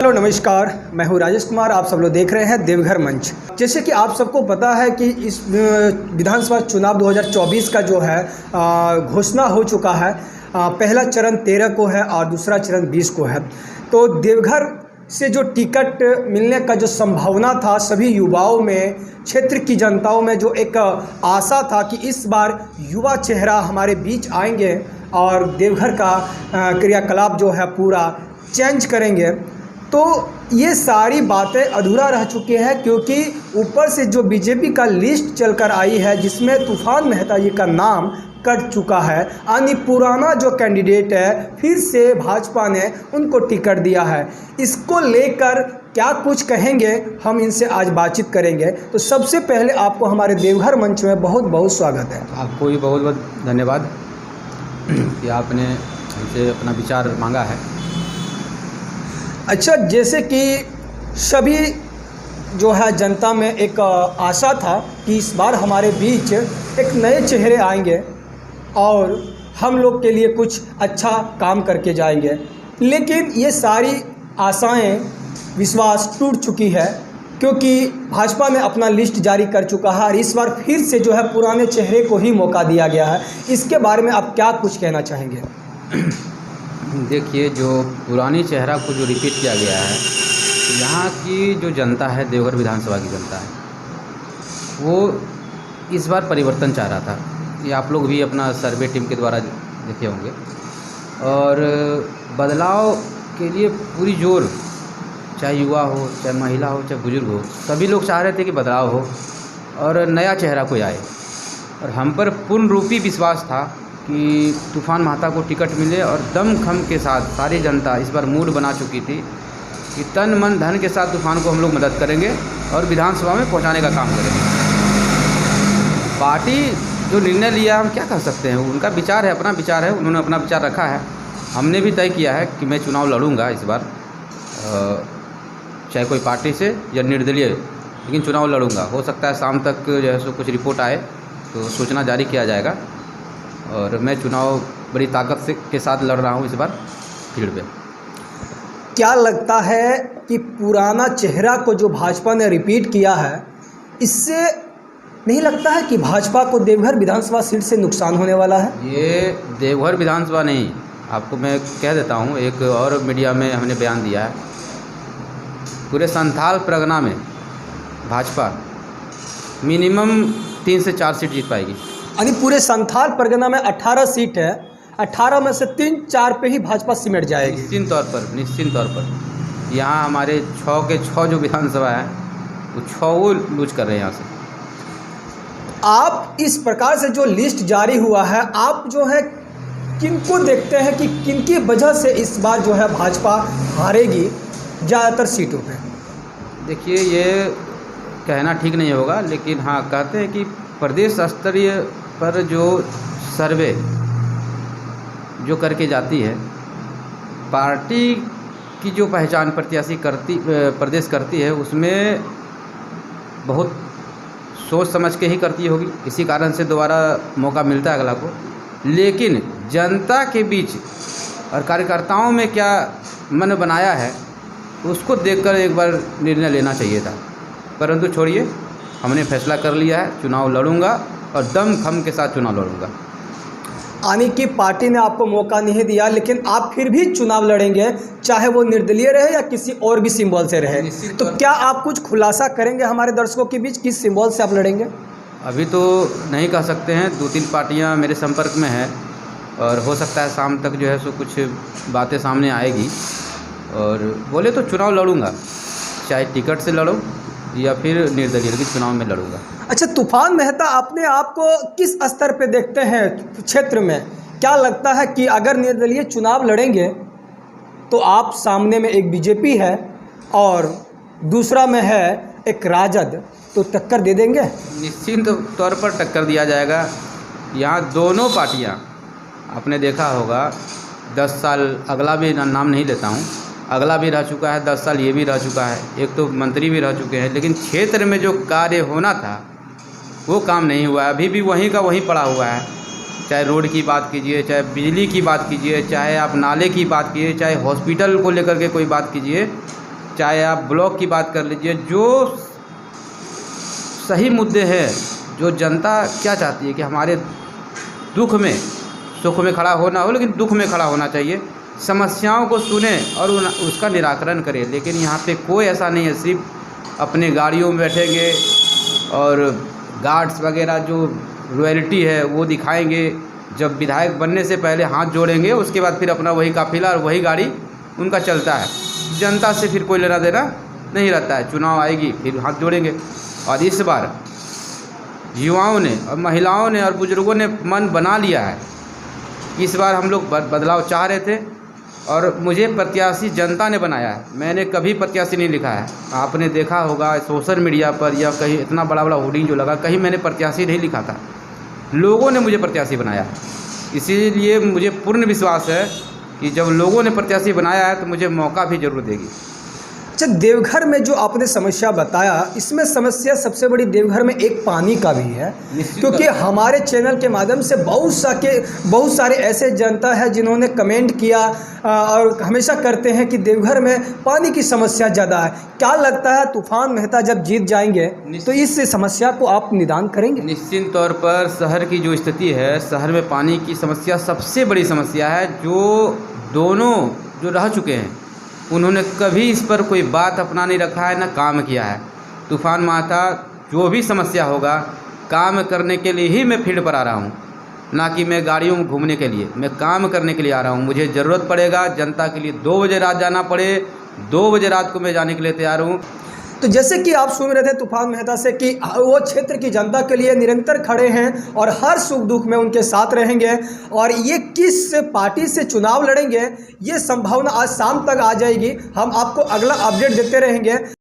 Hello नमस्कार, मैं हूं राजेश कुमार। आप सब लोग देख रहे हैं देवघर मंच। जैसे कि आप सबको पता है कि इस विधानसभा चुनाव 2024 का जो है घोषणा हो चुका है। पहला चरण 13 को है और दूसरा चरण 20 को है। तो देवघर से जो टिकट मिलने का जो संभावना था, सभी युवाओं में, क्षेत्र की जनताओं में जो एक आशा था कि इस बार युवा चेहरा हमारे बीच आएंगे और देवघर का क्रियाकलाप जो है पूरा चेंज करेंगे। तो ये सारी बातें अधूरा रह चुकी हैं, क्योंकि ऊपर से जो बीजेपी का लिस्ट चलकर आई है जिसमें तूफान मेहता जी का नाम कट चुका है, यानी पुराना जो कैंडिडेट है फिर से भाजपा ने उनको टिकट दिया है। इसको लेकर क्या कुछ कहेंगे, हम इनसे आज बातचीत करेंगे। तो सबसे पहले आपको हमारे देवघर मंच में बहुत बहुत स्वागत है। आपको भी बहुत बहुत धन्यवाद कि आपने हमसे अपना विचार मांगा है। अच्छा, जैसे कि सभी जो है जनता में एक आशा था कि इस बार हमारे बीच एक नए चेहरे आएंगे और हम लोग के लिए कुछ अच्छा काम करके जाएंगे, लेकिन ये सारी आशाएं, विश्वास टूट चुकी है, क्योंकि भाजपा ने अपना लिस्ट जारी कर चुका है और इस बार फिर से जो है पुराने चेहरे को ही मौका दिया गया है। इसके बारे में आप क्या कुछ कहना चाहेंगे? देखिए, जो पुरानी चेहरा को जो रिपीट किया गया है, यहाँ की जो जनता है, देवघर विधानसभा की जनता है, वो इस बार परिवर्तन चाह रहा था। ये आप लोग भी अपना सर्वे टीम के द्वारा देखे होंगे। और बदलाव के लिए पूरी जोर, चाहे युवा हो, चाहे महिला हो, चाहे बुजुर्ग हो, सभी लोग चाह रहे थे कि बदलाव हो और नया चेहरा कोई आए। और हम पर पूर्ण रूपी विश्वास था कि तूफान मेहता को टिकट मिले और दमखम के साथ सारी जनता इस बार मूड बना चुकी थी कि तन मन धन के साथ तूफान को हम लोग मदद करेंगे और विधानसभा में पहुंचाने का काम करेंगे। पार्टी जो निर्णय लिया, हम क्या कर सकते हैं, उनका विचार है, अपना विचार है, उन्होंने अपना विचार रखा है। हमने भी तय किया है कि मैं चुनाव लड़ूंगा इस बार, चाहे कोई पार्टी से या निर्दलीय, लेकिन चुनाव लड़ूंगा। हो सकता है शाम तक जो है सो कुछ रिपोर्ट आए तो सूचना जारी किया जाएगा। और मैं चुनाव बड़ी ताकत के साथ लड़ रहा हूँ इस बार फील्ड पे। क्या लगता है कि पुराना चेहरा को जो भाजपा ने रिपीट किया है, इससे नहीं लगता है कि भाजपा को देवघर विधानसभा सीट से नुकसान होने वाला है? ये देवघर विधानसभा नहीं, आपको मैं कह देता हूँ, एक और मीडिया में हमने बयान दिया है, पूरे संथाल परगना में भाजपा मिनिमम 3 से 4 सीट जीत पाएगी। यानी पूरे संथाल परगना में 18 सीट है, 18 में से 3-4 पे ही भाजपा सिमट जाएगी। निश्चित तौर पर यहाँ हमारे 6 के 6 जो विधानसभा है वो 6 लूज कर रहे हैं यहाँ से। आप इस प्रकार से जो लिस्ट जारी हुआ है, आप जो है किनको देखते हैं कि किनकी वजह से इस बार जो है भाजपा हारेगी ज़्यादातर सीटों पे? देखिए, ये कहना ठीक नहीं होगा, लेकिन हाँ कहते हैं कि प्रदेश स्तरीय पर जो सर्वे जो करके जाती है, पार्टी की जो पहचान प्रत्याशी प्रदेश करती है, उसमें बहुत सोच समझ के ही करती होगी। इसी कारण से दोबारा मौका मिलता है अगला को। लेकिन जनता के बीच और कार्यकर्ताओं में क्या मन बनाया है, उसको देखकर एक बार निर्णय लेना चाहिए था। परंतु छोड़िए, हमने फैसला कर लिया है, चुनाव लड़ूंगा और दमखम के साथ चुनाव लड़ूंगा। आने की पार्टी ने आपको मौका नहीं दिया, लेकिन आप फिर भी चुनाव लड़ेंगे, चाहे वो निर्दलीय रहे या किसी और भी सिंबल से रहे। तो क्या आप कुछ खुलासा करेंगे हमारे दर्शकों के बीच, किस सिंबल से आप लड़ेंगे? अभी तो नहीं कह सकते हैं, 2-3 पार्टियां मेरे संपर्क में हैं और हो सकता है शाम तक जो है सो कुछ बातें सामने आएगी। और बोले तो चुनाव लड़ूंगा, चाहे टिकट से लड़ूँ या फिर निर्दलीय के चुनाव में लड़ूंगा। अच्छा, तूफान मेहता अपने आप को किस स्तर पे देखते हैं क्षेत्र में? क्या लगता है कि अगर निर्दलीय चुनाव लड़ेंगे तो आप सामने में एक बीजेपी है और दूसरा में है एक राजद, तो टक्कर दे देंगे? निश्चित तौर पर टक्कर दिया जाएगा। यहाँ दोनों पार्टियाँ, आपने देखा होगा 10 साल, अगला भी नाम नहीं लेता हूँ, अगला भी रह चुका है 10 साल, ये भी रह चुका है, एक तो मंत्री भी रह चुके हैं, लेकिन क्षेत्र में जो कार्य होना था वो काम नहीं हुआ है। अभी भी वहीं का वहीं पड़ा हुआ है। चाहे रोड की बात कीजिए, चाहे बिजली की बात कीजिए, चाहे आप नाले की बात कीजिए, चाहे हॉस्पिटल को लेकर के कोई बात कीजिए, चाहे आप ब्लॉक की बात कर लीजिए, जो सही मुद्दे हैं, जो जनता क्या चाहती है कि हमारे दुख में सुख में खड़ा होना हो, लेकिन दुख में खड़ा होना चाहिए, समस्याओं को सुने और उसका निराकरण करें। लेकिन यहाँ पे कोई ऐसा नहीं है, सिर्फ अपने गाड़ियों में बैठेंगे और गार्ड्स वगैरह जो रॉयल्टी है वो दिखाएंगे। जब विधायक बनने से पहले हाथ जोड़ेंगे, उसके बाद फिर अपना वही काफिला और वही गाड़ी उनका चलता है। जनता से फिर कोई लेना देना नहीं रहता है। चुनाव आएगी फिर हाथ जोड़ेंगे। और इस बार युवाओं ने और महिलाओं ने और बुजुर्गों ने मन बना लिया है। इस बार हम लोग बदलाव चाह रहे थे और मुझे प्रत्याशी जनता ने बनाया है। मैंने कभी प्रत्याशी नहीं लिखा है। आपने देखा होगा सोशल मीडिया पर या कहीं इतना बड़ा बड़ा होर्डिंग जो लगा, कहीं मैंने प्रत्याशी नहीं लिखा था। लोगों ने मुझे प्रत्याशी बनाया है। इसीलिए मुझे पूर्ण विश्वास है कि जब लोगों ने प्रत्याशी बनाया है तो मुझे मौका भी जरूर देगी। अच्छा, देवघर में जो आपने समस्या बताया, इसमें समस्या सबसे बड़ी देवघर में एक पानी का भी है, क्योंकि हमारे चैनल के माध्यम से बहुत सारे ऐसे जनता है जिन्होंने कमेंट किया और हमेशा करते हैं कि देवघर में पानी की समस्या ज़्यादा है। क्या लगता है तूफान मेहता जब जीत जाएंगे तो इस समस्या को आप निदान करेंगे? निश्चित तौर पर शहर की जो स्थिति है, शहर में पानी की समस्या सबसे बड़ी समस्या है। जो दोनों जो रह चुके हैं उन्होंने कभी इस पर कोई बात अपना नहीं रखा है, ना काम किया है। तूफान माता जो भी समस्या होगा, काम करने के लिए ही मैं फील्ड पर आ रहा हूँ, ना कि मैं गाड़ियों में घूमने के लिए। मैं काम करने के लिए आ रहा हूँ। मुझे ज़रूरत पड़ेगा जनता के लिए 2 बजे रात जाना पड़े, 2 बजे रात को मैं जाने के लिए तैयार हूँ। तो जैसे कि आप सुन रहे थे तूफान मेहता से कि वो क्षेत्र की जनता के लिए निरंतर खड़े हैं और हर सुख दुख में उनके साथ रहेंगे, और ये किस पार्टी से चुनाव लड़ेंगे ये संभावना आज शाम तक आ जाएगी। हम आपको अगला अपडेट देते रहेंगे।